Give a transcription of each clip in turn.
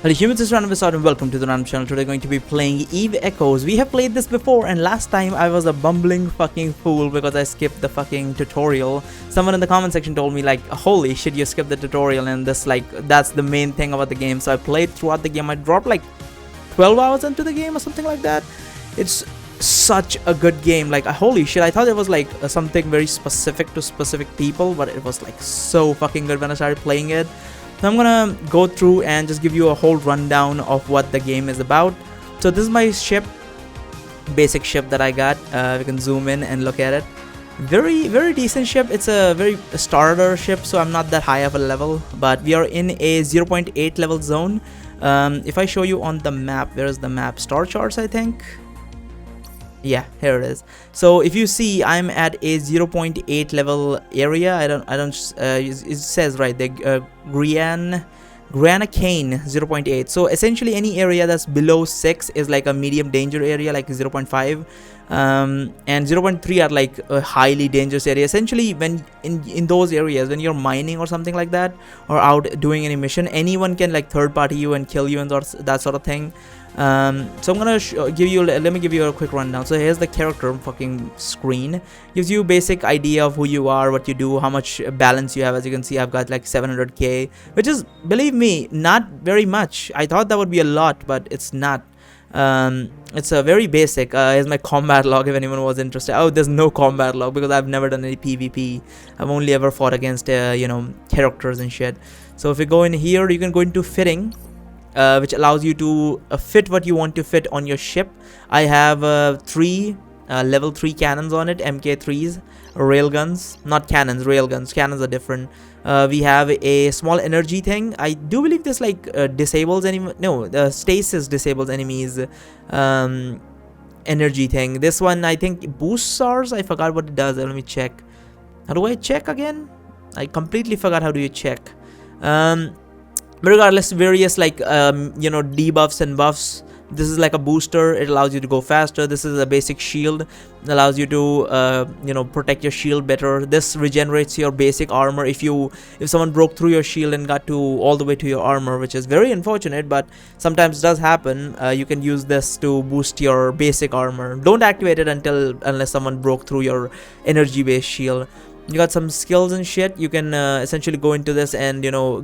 Hello humans, it's Random Visage and welcome to the Random channel. Today we're going to be playing Eve Echoes. We have played this before and last time I was a bumbling fucking fool because I skipped the fucking tutorial. Someone in the comment section told me like, holy shit, you skipped the tutorial, and this like, that's the main thing about the game. So I played throughout the game. I dropped like 12 hours into the game or something like that. It's such a good game. Like, holy shit, I thought it was like something very specific to specific people, but it was like so fucking good when I started playing it. So I'm gonna go through and just give you a whole rundown of what the game is about. So this is my ship, basic ship that I got. We can zoom in and look at it. Very decent ship. It's a very starter ship, so I'm not that high of a level, but we are in a 0.8 level zone. If I show you on the map, where is the map? Star charts, I think. Yeah, here it is. So if you see, I'm at a 0.8 level area. It says right there, Granacane 0.8. So essentially any area that's below 6 is like a medium danger area, like 0.5, and 0.3 are like a highly dangerous area. Essentially, when in those areas, when you're mining or something like that, or out doing any mission, anyone can like third party you and kill you and that sort of thing. So I'm gonna let me give you a quick rundown. So here's the character fucking screen. Gives you basic idea of who you are, what you do, how much balance you have. As you can see, I've got like 700k, which is, believe me, not very much. I thought that would be a lot, but it's not. It's a very basic. Here's my combat log if anyone was interested. Oh, there's no combat log because I've never done any PvP. I've only ever fought against characters and shit. So if you go in here, you can go into fitting, which allows you to fit what you want to fit on your ship. I have three level 3 cannons on it, MK3s, railguns, not cannons, railguns. Cannons are different. We have a small energy thing. I do believe this like disables the stasis disables enemies energy thing. This one I think boosts ours. I forgot what it does. Let me check. How do I check again? I completely forgot how do you check. But regardless, various like debuffs and buffs. This is like a booster. It allows you to go faster. This is a basic shield. It allows you to protect your shield better. This regenerates your basic armor if someone broke through your shield and got to all the way to your armor, which is very unfortunate, but sometimes does happen. You can use this to boost your basic armor. Don't activate it unless someone broke through your energy based shield. You got some skills and shit. You can essentially go into this and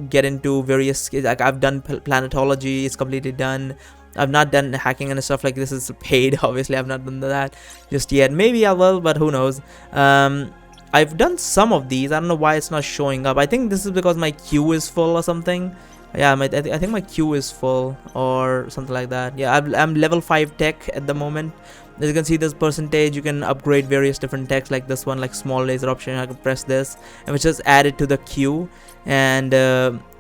get into various skills. Like I've done planetology, it's completely done. I've not done hacking and stuff like this. Is paid, obviously. I've not done that just yet. Maybe I will, but who knows. I've done some of these. I don't know why it's not showing up. I think this is because my queue is full or something. Yeah, I think my queue is full or something like that. Yeah, I'm level 5 tech at the moment. As you can see, this percentage, you can upgrade various different techs like this one, like small laser option. I can press this and it's just added to the queue, and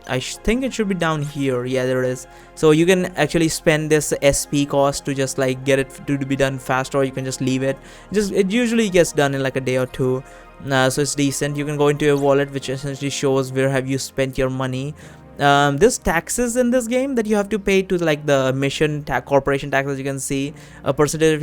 I think it should be down here. Yeah, there it is. So you can actually spend this SP cost to just like get it to be done faster, or you can just leave it. It usually gets done in like a day or two. So it's decent. You can go into your wallet, which essentially shows where have you spent your money. There's taxes in this game that you have to pay to like the mission corporation tax. As you can see, a percentage of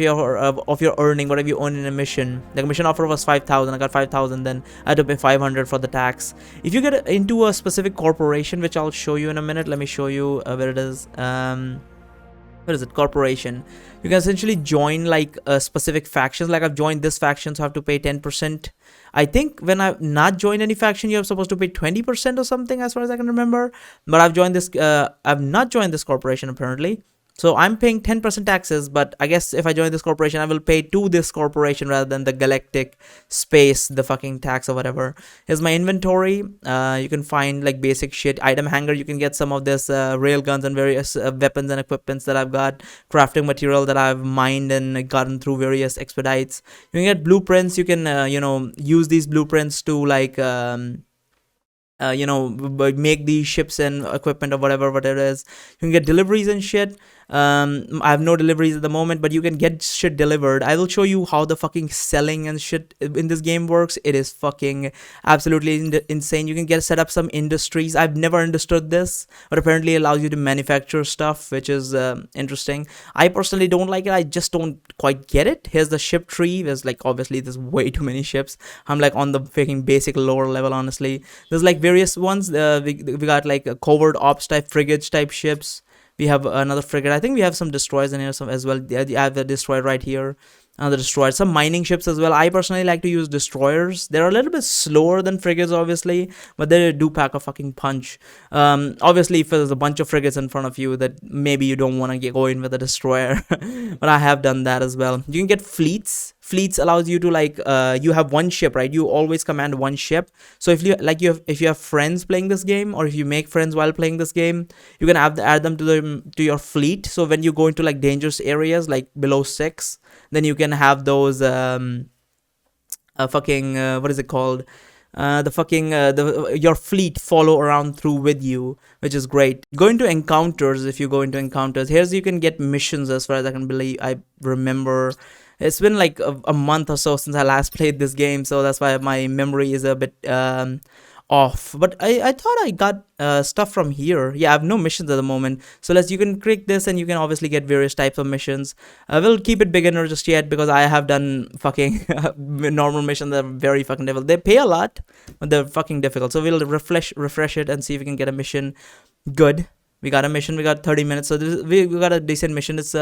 your earning, whatever you earn in a mission. The mission offer was 5,000. I got 5,000. Then I had to pay 500 for the tax. If you get into a specific corporation, which I'll show you in a minute, let me show you where it is. What is it? Corporation. You can essentially join like specific factions. Like I've joined this faction, so I have to pay 10%. I think when I've not joined any faction, you're supposed to pay 20% or something, as far as I can remember. But I've joined this. I've not joined this corporation apparently. So I'm paying 10% taxes, but I guess if I join this corporation, I will pay to this corporation rather than the galactic space, the fucking tax or whatever. Here's my inventory. You can find like basic shit. Item hanger, you can get some of this rail guns and various weapons and equipments that I've got. Crafting material that I've mined and gotten through various expedites. You can get blueprints. You can, use these blueprints to like... make these ships and equipment or whatever it is. You can get deliveries and shit. I have no deliveries at the moment, but you can get shit delivered. I will show you how the fucking selling and shit in this game works. It is fucking absolutely insane. You can set up some industries. I've never understood this, but apparently it allows you to manufacture stuff, which is interesting. I personally don't like it. I just don't quite get it. Here's the ship tree. There's like, obviously there's way too many ships. I'm like on the fucking basic lower level, honestly. There's like various ones. We got like covert ops type frigates type ships. We have another frigate. I think we have some destroyers in here some as well. I have the destroyer right here. Another destroyer. Some mining ships as well. I personally like to use destroyers. They're a little bit slower than frigates, obviously, but they do pack a fucking punch. Obviously, if there's a bunch of frigates in front of you, that maybe you don't want to go in with a destroyer, but I have done that as well. You can get fleets. Fleets allows you to like you have one ship, right? You always command one ship. So if you have friends playing this game, or if you make friends while playing this game, you can add them to your fleet. So when you go into like dangerous areas like below 6, then you can have those what is it called, your fleet follow around through with you, which is great. Go into encounters. If you go into encounters, here's you can get missions. As far as I remember, it's been like a month or so since I last played this game, so that's why my memory is a bit off. But I thought I got stuff from here. Yeah, I have no missions at the moment, so you can click this and you can obviously get various types of missions. We'll keep it beginner just yet because I have done fucking normal missions that are very fucking difficult. They pay a lot, but they're fucking difficult. So we'll refresh it and see if we can get a mission. Good. We got a mission. We got 30 minutes. So we got a decent mission. It's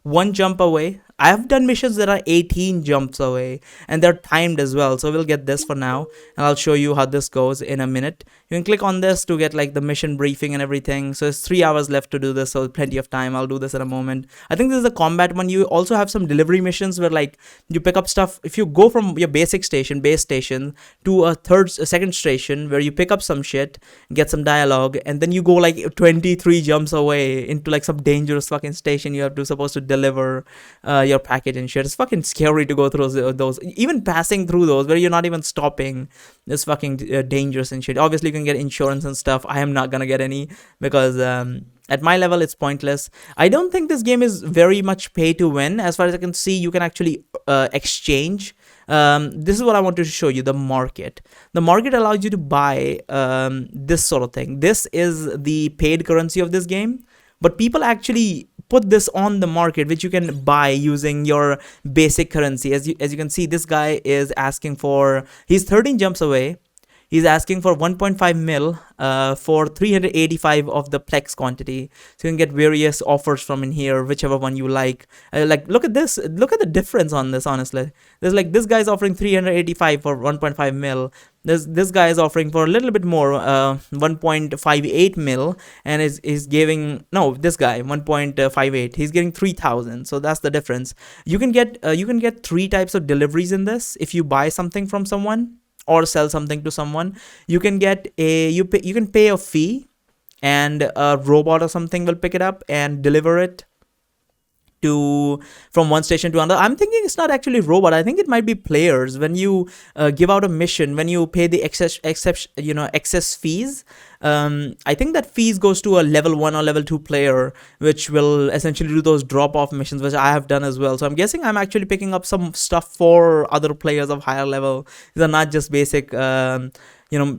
one jump away. I have done missions that are 18 jumps away, and they're timed as well. So we'll get this for now, and I'll show you how this goes in a minute. You can click on this to get like the mission briefing and everything. So it's 3 hours left to do this, so plenty of time. I'll do this in a moment. I think this is the combat one. You also have some delivery missions where like you pick up stuff. If you go from your base station to a second station where you pick up some shit, get some dialogue, and then you go like 23 jumps away into like some dangerous fucking station. You have to supposed to deliver your package and shit. It's fucking scary to go through those. Even passing through those where you're not even stopping is fucking dangerous and shit. Obviously you can get insurance and stuff. I am not gonna get any because at my level it's pointless. I don't think this game is very much pay to win. As far as I can see, you can actually exchange. This is what I want to show you. The market allows you to buy this sort of thing. This is the paid currency of this game, but people actually put this on the market, which you can buy using your basic currency. As you can see, this guy is asking for, he's 13 jumps away. He's asking for 1.5 mil for 385 of the Plex quantity. So you can get various offers from in here, whichever one you like. Like, look at this. Look at the difference on this, honestly. There's like, this guy's offering 385 for 1.5 mil. This guy is offering for a little bit more, 1.58 mil, and is giving, no, this guy 1.58. He's getting 3,000. So that's the difference. You can get 3 types of deliveries in this. If you buy something from someone or sell something to someone, you can get you can pay a fee, and a robot or something will pick it up and deliver it from one station to another. I'm thinking it's not actually robot. I think it might be players. When you give out a mission, when you pay the excess fees, I think that fees goes to a level 1 or level 2 player, which will essentially do those drop-off missions, which I have done as well. So I'm guessing I'm actually picking up some stuff for other players of higher level. These are not just basic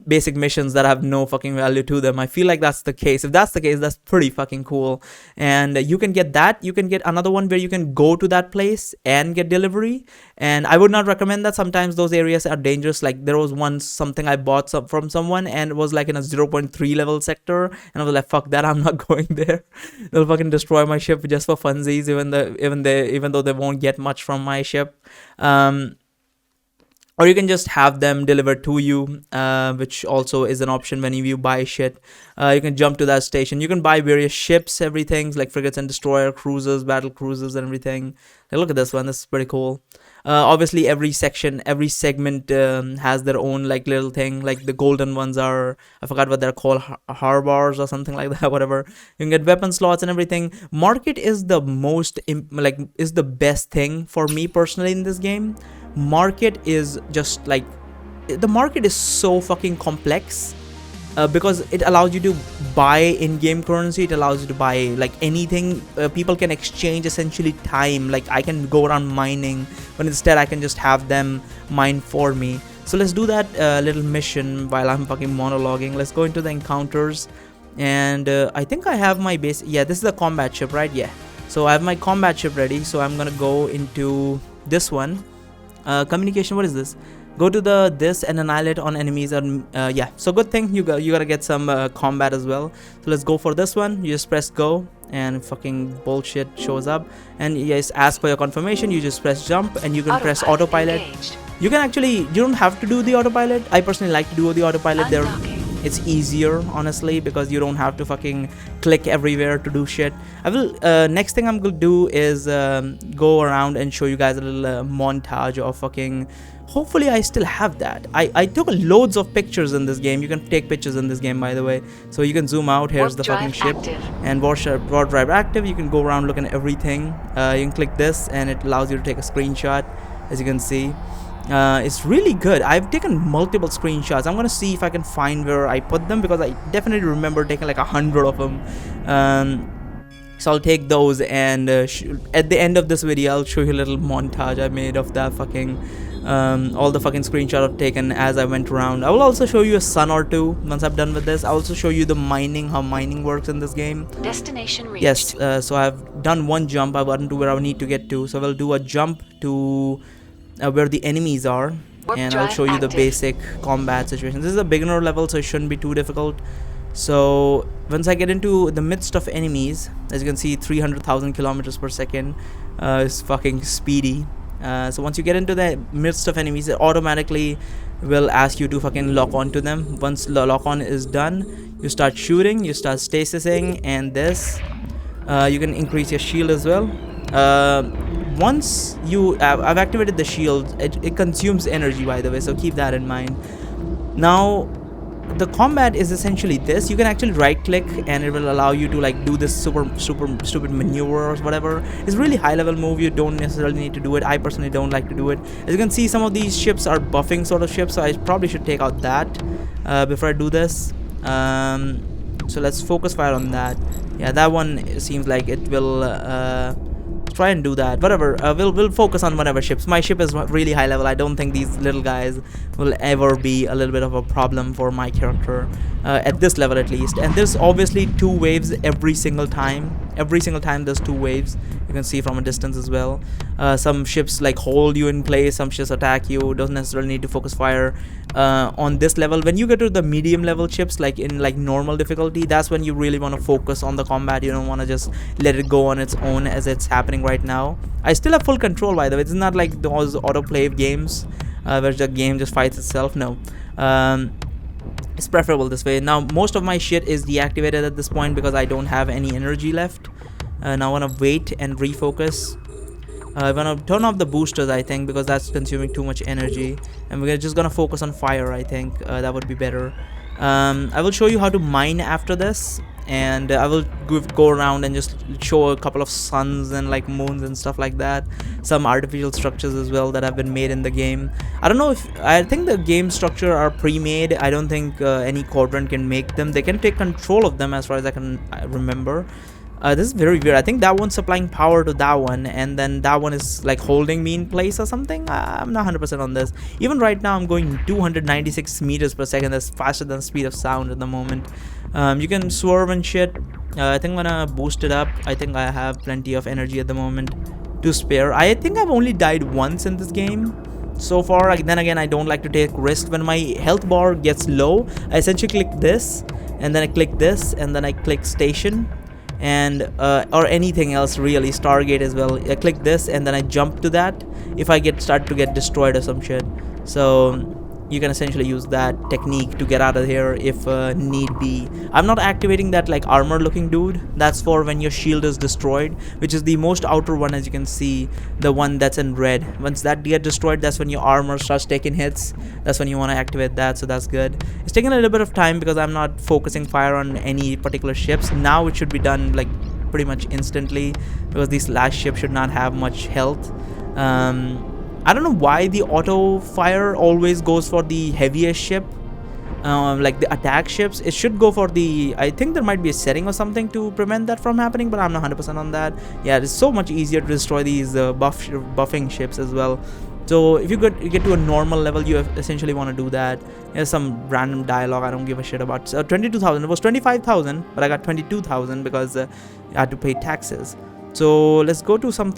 basic missions that have no fucking value to them. I feel like that's the case. If that's the case, that's pretty fucking cool. And you can get that. You can get another one where you can go to that place and get delivery. And I would not recommend that. Sometimes those areas are dangerous. Like there was once something I bought from someone, and it was like in a 0.3 level sector, and I was like, fuck that, I'm not going there. They'll fucking destroy my ship just for funsies, even though they won't get much from my ship. Or you can just have them delivered to you, which also is an option when you buy shit. You can jump to that station. You can buy various ships, everything, like frigates and destroyer, cruisers, battle cruisers, and everything. Hey, look at this one. This is pretty cool. Obviously, every segment has their own like little thing. Like the golden ones are, I forgot what they're called, harbors or something like that. Whatever. You can get weapon slots and everything. Market is the is the best thing for me personally in this game. Market is just like, the market is so fucking complex because it allows you to buy in-game currency. It allows you to buy like anything. People can exchange essentially time. Like I can go around mining, but instead I can just have them mine for me. So let's do that little mission while I'm fucking monologuing. Let's go into the encounters, and I think I have my base. Yeah, this is the combat ship, right? Yeah, so I have my combat ship ready. So I'm gonna go into this one. Communication, what is this? Go to this and annihilate on enemies. Yeah, so good thing you gotta get some combat as well. So let's go for this one. You just press go, and fucking bullshit shows up, and yes, ask for your confirmation. You just press jump, and you can press autopilot. You can actually, you don't have to do the autopilot. I personally like to do the autopilot there. It's easier, honestly, because you don't have to fucking click everywhere to do shit. I will, next thing I'm gonna do is go around and show you guys a little montage of fucking, hopefully I still have that. I took loads of pictures in this game. You can take pictures in this game, by the way. So you can zoom out, here's the fucking ship, and warp drive active. You can go around looking at everything. You can click this and it allows you to take a screenshot, as you can see. It's really good. I've taken multiple screenshots. I'm gonna see if I can find where I put them, because I definitely remember taking like 100 of them. So I'll take those, and at the end of this video I'll show you a little montage I made of that fucking all the fucking screenshots I've taken as I went around. I will also show you a sun or two once I'm done with this. I'll also show you the mining, how mining works in this game. Destination reached. Yes, so I've done one jump. I've gotten to where I need to get to. So we'll do a jump to where the enemies are, and I'll show you the basic combat situation. This is a beginner level, so it shouldn't be too difficult. So once I get into the midst of enemies, as you can see, 300,000 kilometers per second, is fucking speedy. So once you get into the midst of enemies, it automatically will ask you to fucking lock on to them. Once the lock on is done, you start shooting, you start stasising, and this you can increase your shield as well. Once you I've activated the shield, it consumes energy, by the way, so keep that in mind. Now the combat is essentially this. You can actually right click and it will allow you to like do this super stupid maneuver or whatever. It's really high level move. You don't necessarily need to do it. I personally don't like to do it. As you can see, some of these ships are buffing sort of ships, so I probably should take out that before I do this. So let's focus fire on that. Yeah, that one seems like it will try and do that. Whatever, we'll focus on whatever ships. My ship is really high level. I don't think these little guys will ever be a little bit of a problem for my character at this level at least. And there's obviously two waves every single time. Every single time there's two waves. You can see from a distance as well. Some ships like hold you in place, some ships attack you. Doesn't necessarily need to focus fire on this level. When you get to the medium level ships, like in like normal difficulty, that's when you really want to focus on the combat. You don't want to just let it go on its own as it's happening right now. I still have full control, by the way. It's not like those autoplay games where the game just fights itself. No, it's preferable this way. Now most of my shit is deactivated at this point because I don't have any energy left. Now I want to wait and refocus. I'm gonna turn off the boosters, I think, because that's consuming too much energy, and we're just gonna focus on fire. I think that would be better. I will show you how to mine after this, and I will go around and just show a couple of suns and like moons and stuff like that. Some artificial structures as well that have been made in the game. I don't know if, I think the game structure are pre-made. I don't think any quadrant can make them. They can take control of them as far as I can remember. This is very weird. I think that one's supplying power to that one, and then that one is like holding me in place or something. I'm not 100% on this. Even right now I'm going 296 meters per second. That's faster than the speed of sound at the moment. You can swerve and shit. I think I'm gonna boost it up. I think I have plenty of energy at the moment to spare. I think I've only died once in this game so far. Then again, I don't like to take risks. When my health bar gets low, I essentially click this, and then I click this, and then I click station, and or anything else really, Stargate as well. I click this and then I jump to that if I start to get destroyed or some shit. So you can essentially use that technique to get out of here if need be. I'm not activating that like armor looking dude. That's for when your shield is destroyed, which is the most outer one, as you can see, the one that's in red. Once that gets destroyed, that's when your armor starts taking hits. That's when you want to activate that, so that's good. It's taking a little bit of time because I'm not focusing fire on any particular ships. Now it should be done like pretty much instantly, because these last ships should not have much health. I don't know why the auto fire always goes for the heaviest ship, like the attack ships. It should go for the, I think there might be a setting or something to prevent that from happening, but I'm not 100% on that. Yeah, it's so much easier to destroy these buffing ships as well. So if you get to a normal level, you essentially want to do that. There's some random dialogue I don't give a shit about. 22,000. It was 25,000, but I got 22,000 because I had to pay taxes. So let's go to some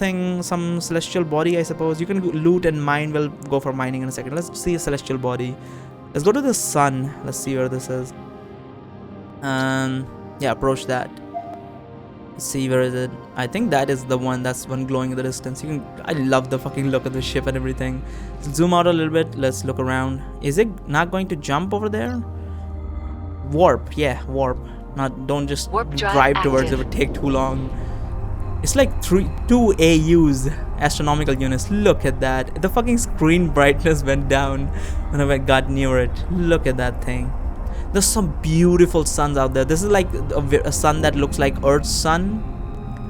celestial body, I suppose. You can loot and mine. We'll go for mining in a second. Let's see a celestial body. Let's go to the sun. Let's see where this is. Yeah, approach that. See, where is it? I think that is the one. That's one glowing in the distance. You can. I love the fucking look of the ship and everything. Zoom out a little bit. Let's look around. Is it not going to jump over there? Warp. Yeah, warp. Not. Don't just drive towards it. It would take too long. It's like 2 AUs, astronomical units. Look at that. The fucking screen brightness went down when I got near it. Look at that thing. There's some beautiful suns out there. This is like a sun that looks like Earth's sun.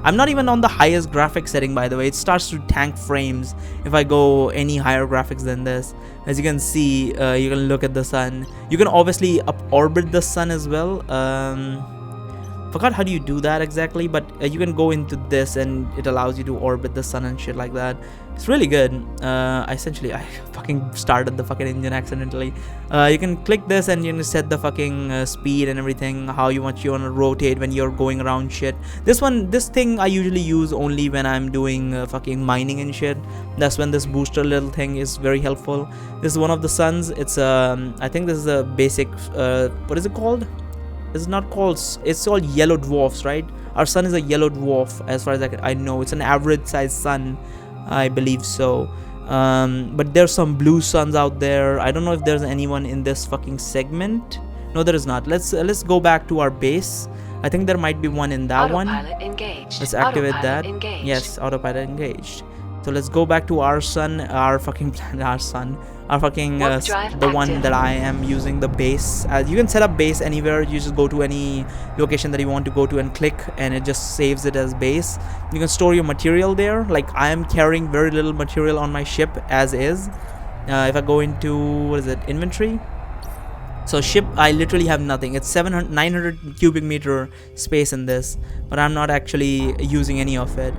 I'm not even on the highest graphics setting, by the way. It starts to tank frames if I go any higher graphics than this. As you can see, you can look at the sun. You can obviously orbit the sun as well. Forgot how do you do that exactly, but you can go into this and it allows you to orbit the sun and shit like that. It's really good. Essentially, I fucking started the fucking engine accidentally. You can click this and you can set the fucking speed and everything, how you want to rotate when you're going around shit. This thing I usually use only when I'm doing fucking mining and shit. That's when this booster little thing is very helpful. This is one of the suns. It's I think this is a basic what is it called? It's not called, it's called yellow dwarfs, right? Our sun is a yellow dwarf as far as I know. It's an average size sun, I believe so. But there's some blue suns out there. I don't know if there's anyone in this fucking segment. No, there is not. Let's go back to our base. I think there might be one in that one. Engaged. Let's activate Autopilot that. Engaged. Yes, autopilot engaged. So let's go back to our sun, our fucking planet, our sun, our fucking the one that I am using, the base. You can set up base anywhere. You just go to any location that you want to go to and click, and it just saves it as base. You can store your material there. Like, I am carrying very little material on my ship as is. If I go into, what is it, inventory? So ship, I literally have nothing. It's 900 cubic meter space in this, but I'm not actually using any of it.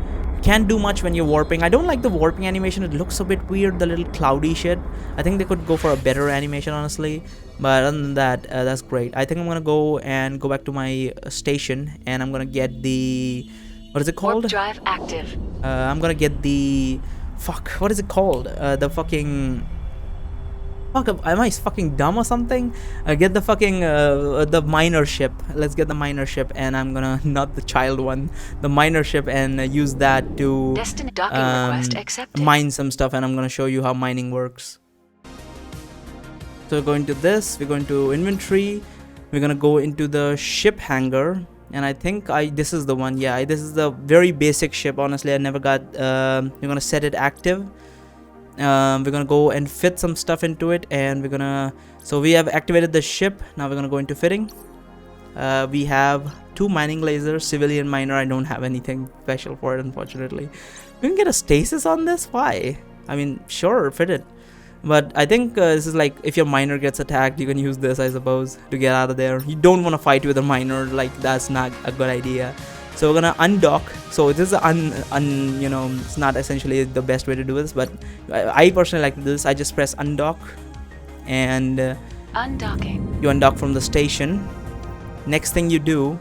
Can't do much when you're warping. I don't like the warping animation. It looks a bit weird, the little cloudy shit. I think they could go for a better animation, honestly. But other than that, that's great. I think I'm gonna go back to my station, and I'm gonna get the, what is it called? Warp drive active. I'm gonna get the, fuck, what is it called? The fucking, fuck, am I fucking dumb or something? Get the fucking the miner ship. Let's get the miner ship, and I'm gonna, not the child one, the miner ship, and use that to Destined docking request accepted. mine some stuff, and I'm gonna show you how mining works. So we're going to this, we're going to inventory, we're gonna go into the ship hangar, and I think this is the one. Yeah, this is the very basic ship. Honestly, I never got. We're gonna set it active. We're gonna go and fit some stuff into it, and we're gonna, so we have activated the ship. Now we're gonna go into fitting. We have 2 mining lasers, civilian miner. I don't have anything special for it, unfortunately. We can get a stasis on this. Why? I mean, sure, fit it, but I think this is like, if your miner gets attacked, you can use this, I suppose, to get out of there. You don't want to fight with a miner, like, that's not a good idea. So we're gonna undock. So this is you know, it's not essentially the best way to do this, but I personally like this. I just press undock, and Undocking. you undock from the station. Next thing you do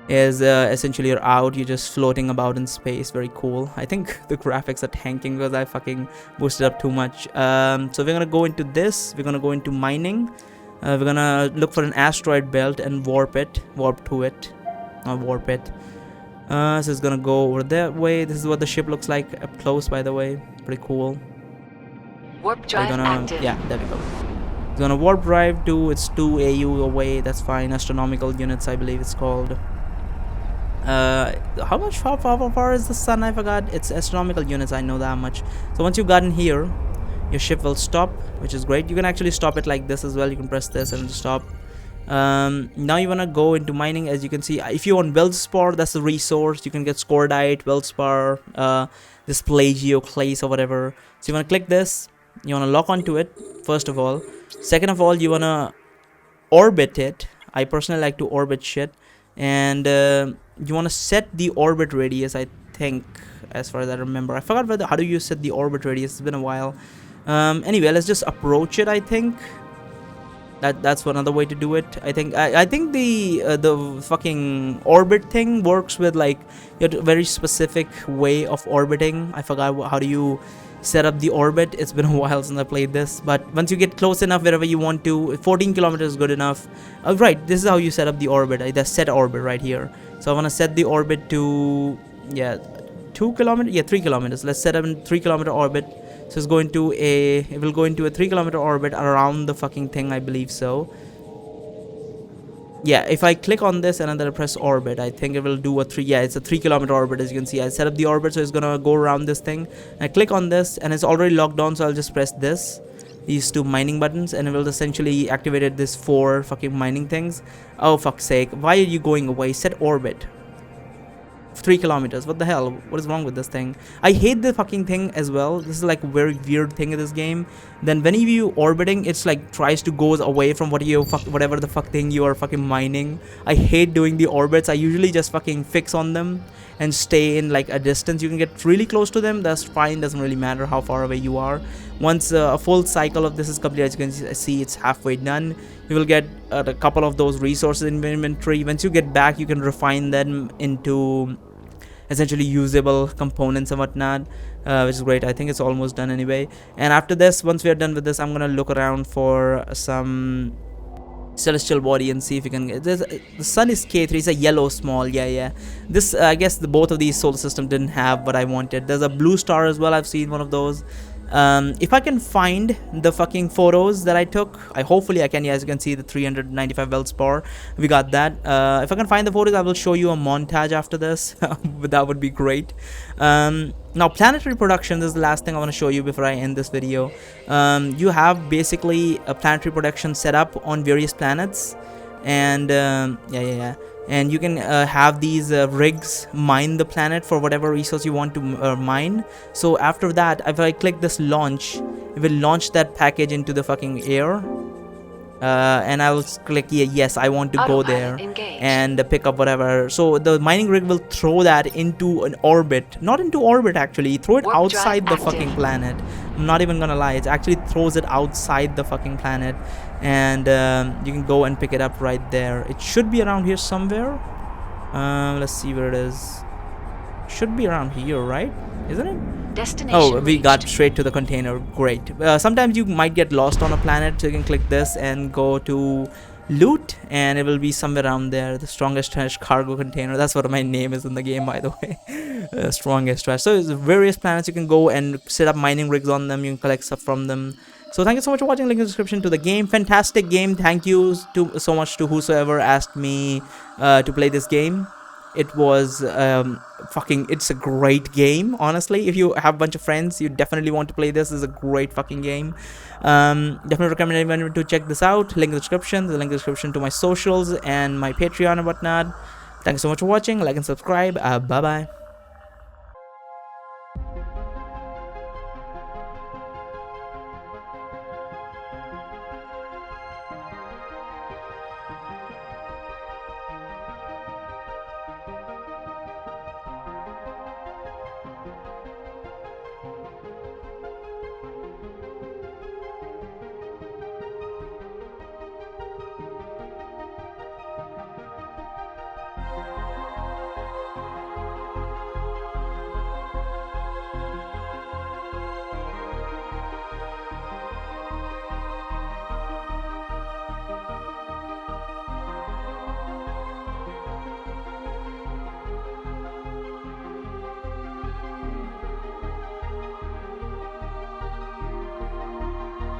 is essentially you're out. You're just floating about in space. Very cool. I think the graphics are tanking because I fucking boosted up too much. So we're gonna go into this. We're gonna go into mining. We're gonna look for an asteroid belt and warp to it. Warp it. So it's gonna go over that way. This is what the ship looks like up close, by the way. Pretty cool. Warp drive active. Yeah, there we go. It's gonna warp drive to, it's 2 AU away. That's fine. Astronomical units, I believe it's called. How far is the sun? I forgot. It's astronomical units, I know that much. So once you've gotten here, your ship will stop, which is great. You can actually stop it like this as well. You can press this and stop. Now you want to go into mining. As you can see, if you want Veldspar, that's the resource. You can get Scordite, Veldspar, this Plagio, Clays, or whatever. So you want to click this. You want to lock onto it, first of all. Second of all, you want to orbit it. I personally like to orbit shit. And you want to set the orbit radius, I think, as far as I remember. I forgot how do you set the orbit radius. It's been a while. Anyway, let's just approach it, I think. That's another way to do it. I think the fucking orbit thing works with, like, you have a very specific way of orbiting. I forgot how do you set up the orbit. It's been a while since I played this, but once you get close enough wherever you want to, 14 kilometers is good enough. Right, this is how you set up the orbit. The set orbit right here. So I want to set the orbit to, yeah, 2 kilometers, yeah, 3 kilometers. Let's set up in 3 kilometer orbit. So it will go into a 3 kilometer orbit around the fucking thing, I believe so. Yeah, if I click on this and then I press orbit, I think it will do a it's a 3 kilometer orbit. As you can see, I set up the orbit, so it's gonna go around this thing. I click on this and it's already locked on, so I'll just press these 2 mining buttons, and it will essentially activate this 4 fucking mining things. Oh fuck's sake, why are you going away? Set orbit. 3 kilometers. What the hell? What is wrong with this thing? I hate the fucking thing as well. This is like a very weird thing in this game. Then whenever you orbiting, it's like tries to go away from whatever the fuck thing you are fucking mining. I hate doing the orbits. I usually just fucking fix on them and stay in like a distance. You can get really close to them, that's fine, doesn't really matter how far away you are. Once a full cycle of this is complete, as you can see, it's halfway done. You will get a couple of those resources in inventory. Once you get back, you can refine them into essentially usable components and whatnot, which is great. I think it's almost done anyway. And after this, once we are done with this, I'm gonna look around for some celestial body and see if you can get this. The sun is K3, it's a yellow small. Yeah, this I guess both of these solar system didn't have what I wanted. There's a blue star as well, I've seen one of those. If I can find the fucking photos that I took, hopefully I can. Yeah, as you can see, the 395 Veldspar, we got that. If I can find the photos, I will show you a montage after this. But that would be great. Now, Planetary Production, this is the last thing I want to show you before I end this video. You have basically a Planetary Production set up on various planets, and and you can have these rigs mine the planet for whatever resource you want to mine. So after that, if I click this launch, it will launch that package into the fucking air. And I'll click yes, I want to go there and pick up whatever. So the mining rig will throw that into an orbit, not into orbit actually, throw it outside the fucking planet. I'm not even gonna lie, it actually throws it outside the fucking planet, and you can go and pick it up right there. It should be around here somewhere. Let's see where it is. Should be around here, right? Isn't it? Destination Oh, we reached. got straight to the container. Great. Sometimes you might get lost on a planet, so you can click this and go to loot, and it will be somewhere around there. The strongest trash cargo container. That's what my name is in the game, by the way. Strongest trash. So there's various planets you can go and set up mining rigs on them. You can collect stuff from them. So thank you so much for watching. Link in the description to the game. Fantastic game. Thank you so much to whosoever asked me to play this game. It was it's a great game, honestly. If you have a bunch of friends, you definitely want to play this. This is a great fucking game. Definitely recommend anyone to check this out. Link in the description. The link in the description to my socials and my Patreon and whatnot. Thank you so much for watching. Like and subscribe. Bye bye.